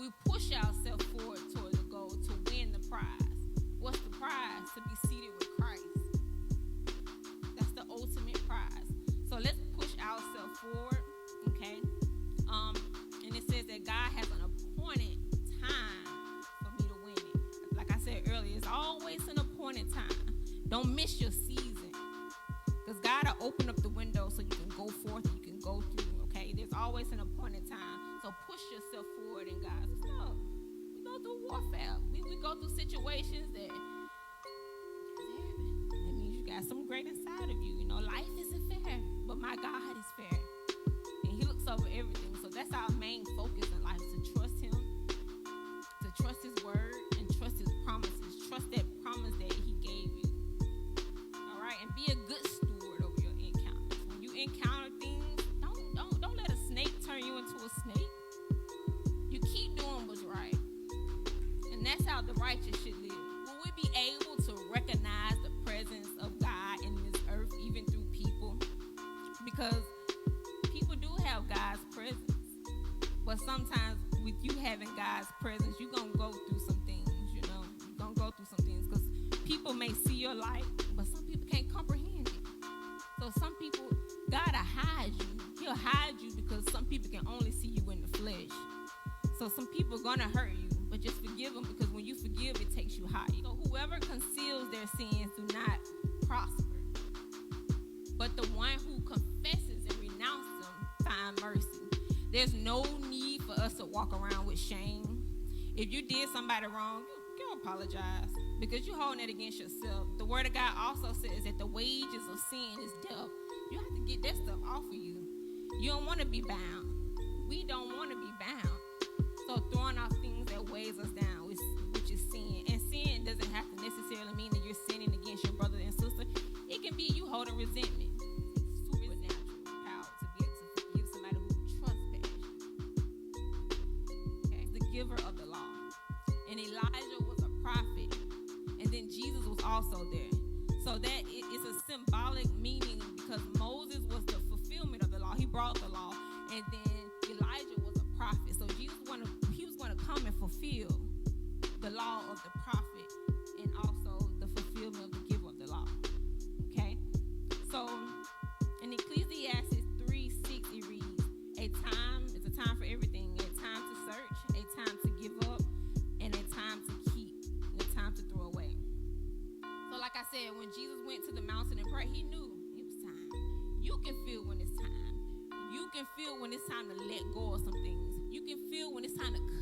we push ourselves forward toward the goal to win the prize. What's the prize? To be seated with Christ. That's the ultimate prize. So let's push ourselves forward, okay? And it says that God has an appointed time for me to win it. Like I said earlier, it's always an appointed time. Don't miss your season. Because God will open up the window so you can go forth and you can go through, okay? There's always an appointed time. So push yourself forward in God's love. We go through warfare. We go through situations that means you got some great inside of you. You know, life isn't fair, but my God is fair. And he looks over everything. So that's our main focus in life, to trust him, to trust his word, and trust his promises. Trust that promise that he gave you. All right? And be a good steward over your encounters. When you encounter things, don't let a snake turn you into a snake. You keep doing what's right. And that's how the righteous should live. Will we be able to recognize the presence of God in this earth, even through people? Because people do have God's presence. But sometimes with you having God's presence, you're going to go through some things, you know. You're going to go through some things because people may see your light, but some people can't comprehend it. So some people, God will hide you. He'll hide you because some people can only see you in the flesh. So some people are going to hurt you, but just forgive them, because when you forgive, it takes you higher. So whoever conceals their sins do not prosper. But the one who confesses and renounces them find mercy. There's no need for us to walk around with shame. If you did somebody wrong, you apologize, because you're holding it against yourself. The word of God also says that the wages of sin is death. You have to get that stuff off of you. You don't want to be bound. We don't want to be bound. So throwing off things that weighs us down, which is sin. And sin doesn't have to necessarily mean that you're sinning against your brother and sister. It can be you holding resentment. It's supernatural power to be able to forgive somebody who trespasses you. Okay? The giver of the law. And Elijah was a prophet. And then Jesus was also there. So that it's a symbolic meaning, because Moses was the fulfillment of the law. He brought the law. And then Elijah was a prophet. So Jesus he was going to come and fulfill the law of the prophet and also the fulfillment of the giver of the law. Okay? So in Ecclesiastes 3:6 it reads, a time is a time for everything. A time to search, a time to give up, and a time to keep, and a time to throw away. So like I said, when Jesus went to the mountain and prayed, he knew it was time. You can feel when it's time. You can feel when it's time to let go of some things. You can feel when it's time to